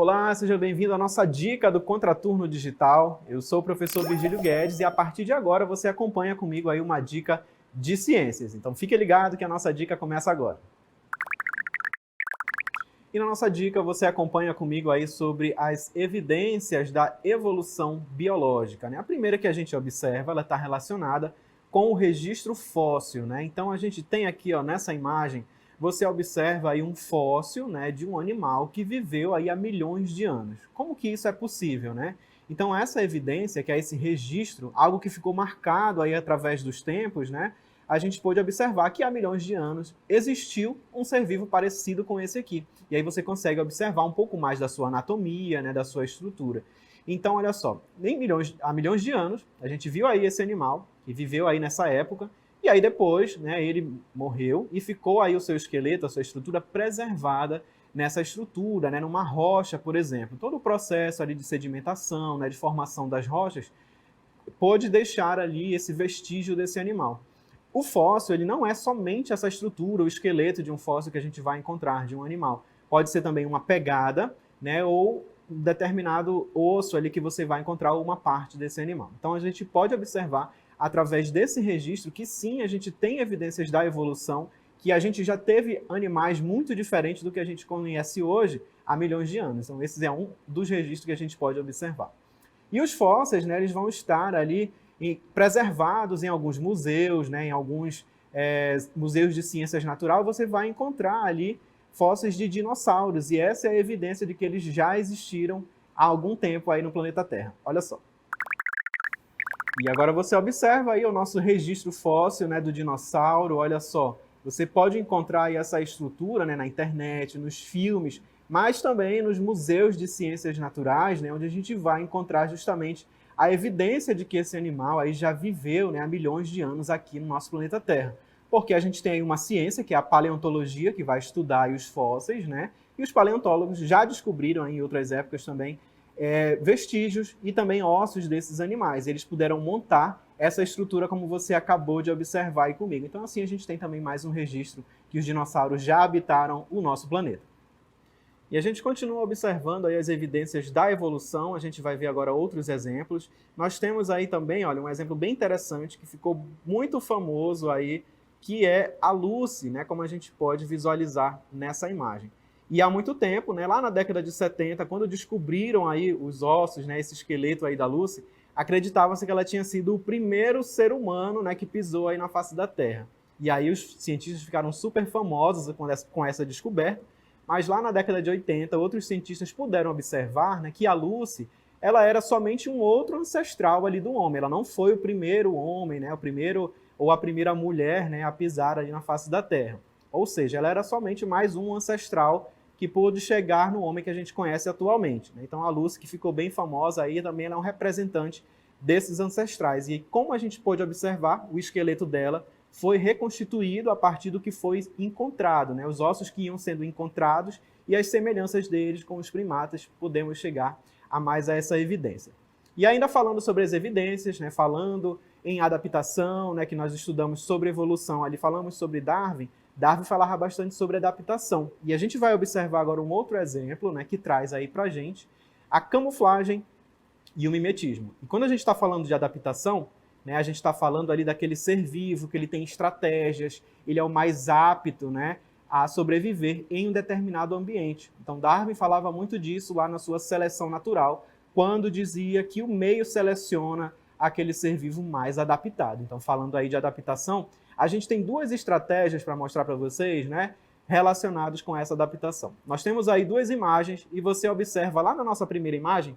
Olá, seja bem-vindo à nossa dica do Contraturno Digital. Eu sou o professor Virgílio Guedes e a partir de agora você acompanha comigo aí uma dica de ciências. Então fique ligado que a nossa dica começa agora. E na nossa dica você acompanha comigo aí sobre as evidências da evolução biológica, né? A primeira que a gente observa, ela está relacionada com o registro fóssil, né? Então a gente tem aqui, ó, nessa imagem, você observa aí um fóssil, né, de um animal que viveu aí há milhões de anos. Como que isso é possível, né? Então essa evidência, que é esse registro, algo que ficou marcado aí através dos tempos, né? A gente pôde observar que há milhões de anos existiu um ser vivo parecido com esse aqui. E aí você consegue observar um pouco mais da sua anatomia, né, da sua estrutura. Então, olha só, há milhões de anos, a gente viu aí esse animal, que viveu aí nessa época, e aí depois, né, ele morreu e ficou aí o seu esqueleto, a sua estrutura preservada nessa estrutura, né, numa rocha, por exemplo. Todo o processo ali de sedimentação, né, de formação das rochas, pôde deixar ali esse vestígio desse animal. O fóssil, ele não é somente essa estrutura, o esqueleto de um fóssil que a gente vai encontrar de um animal. Pode ser também uma pegada, né, ou um determinado osso ali que você vai encontrar uma parte desse animal. Então a gente pode observar através desse registro que sim, a gente tem evidências da evolução, que a gente já teve animais muito diferentes do que a gente conhece hoje há milhões de anos. Então esse é um dos registros que a gente pode observar. E os fósseis, né, eles vão estar ali preservados em alguns museus, né, em alguns museus de ciências naturais, você vai encontrar ali fósseis de dinossauros, e essa é a evidência de que eles já existiram há algum tempo aí no planeta Terra. Olha só. E agora você observa aí o nosso registro fóssil, né, do dinossauro, olha só. Você pode encontrar aí essa estrutura, né, na internet, nos filmes, mas também nos museus de ciências naturais, né, onde a gente vai encontrar justamente a evidência de que esse animal aí já viveu, né, há milhões de anos aqui no nosso planeta Terra. Porque a gente tem aí uma ciência, que é a paleontologia, que vai estudar aí os fósseis, né? E os paleontólogos já descobriram aí, em outras épocas também vestígios e também ossos desses animais. Eles puderam montar essa estrutura como você acabou de observar aí comigo. Então assim a gente tem também mais um registro que os dinossauros já habitaram o nosso planeta. E a gente continua observando aí as evidências da evolução, a gente vai ver agora outros exemplos. Nós temos aí também, olha, um exemplo bem interessante que ficou muito famoso aí, que é a Lucy, né, como a gente pode visualizar nessa imagem. E há muito tempo, né, lá na década de 70, quando descobriram aí os ossos, né, esse esqueleto aí da Lucy, acreditava-se que ela tinha sido o primeiro ser humano, né, que pisou aí na face da Terra. E aí os cientistas ficaram super famosos com essa descoberta. Mas lá na década de 80, outros cientistas puderam observar, né, que a Lucy ela era somente um outro ancestral ali do homem. Ela não foi o primeiro homem, né, o primeiro ou a primeira mulher, né, a pisar ali na face da Terra. Ou seja, ela era somente mais um ancestral que pôde chegar no homem que a gente conhece atualmente, né? Então a Lucy, que ficou bem famosa aí, também ela é um representante desses ancestrais. E como a gente pôde observar, o esqueleto dela foi reconstituído a partir do que foi encontrado, né? Os ossos que iam sendo encontrados e as semelhanças deles com os primatas, podemos chegar a mais a essa evidência. E ainda falando sobre as evidências, né? Falando em adaptação, né? Que nós estudamos sobre evolução, ali falamos sobre Darwin. Darwin falava bastante sobre adaptação. E a gente vai observar agora um outro exemplo, né? Que traz aí pra gente a camuflagem e o mimetismo. E quando a gente está falando de adaptação, né, a gente está falando ali daquele ser vivo, que ele tem estratégias, ele é o mais apto, né, a sobreviver em um determinado ambiente. Então Darwin falava muito disso lá na sua Seleção Natural, quando dizia que o meio seleciona aquele ser vivo mais adaptado. Então falando aí de adaptação, a gente tem duas estratégias para mostrar para vocês, né, relacionadas com essa adaptação. Nós temos aí duas imagens e você observa lá na nossa primeira imagem,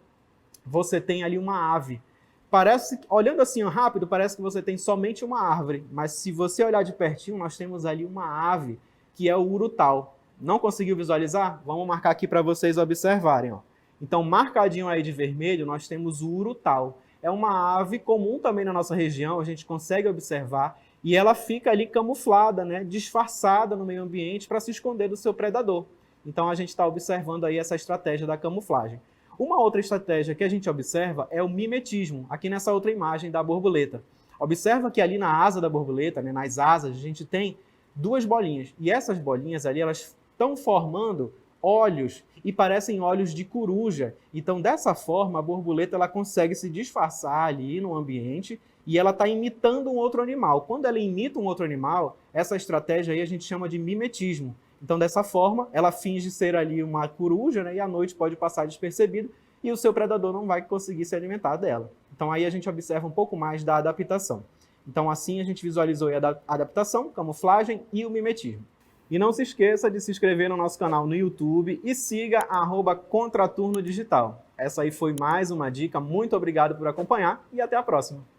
você tem ali uma ave. Parece, olhando assim rápido, parece que você tem somente uma árvore, mas se você olhar de pertinho, nós temos ali uma ave, que é o urutau. Não conseguiu visualizar? Vamos marcar aqui para vocês observarem. Ó. Então, marcadinho aí de vermelho, nós temos o urutau. É uma ave comum também na nossa região, a gente consegue observar, e ela fica ali camuflada, né, disfarçada no meio ambiente para se esconder do seu predador. Então, a gente está observando aí essa estratégia da camuflagem. Uma outra estratégia que a gente observa é o mimetismo, aqui nessa outra imagem da borboleta. Observa que ali na asa da borboleta, né, nas asas, a gente tem duas bolinhas. E essas bolinhas ali, elas estão formando olhos e parecem olhos de coruja. Então, dessa forma, a borboleta ela consegue se disfarçar ali no ambiente e ela está imitando um outro animal. Quando ela imita um outro animal, essa estratégia aí a gente chama de mimetismo. Então, dessa forma, ela finge ser ali uma coruja, né, e à noite pode passar despercebido e o seu predador não vai conseguir se alimentar dela. Então, aí a gente observa um pouco mais da adaptação. Então, assim a gente visualizou a adaptação, camuflagem e o mimetismo. E não se esqueça de se inscrever no nosso canal no YouTube e siga @Contraturno Digital. Essa aí foi mais uma dica. Muito obrigado por acompanhar e até a próxima.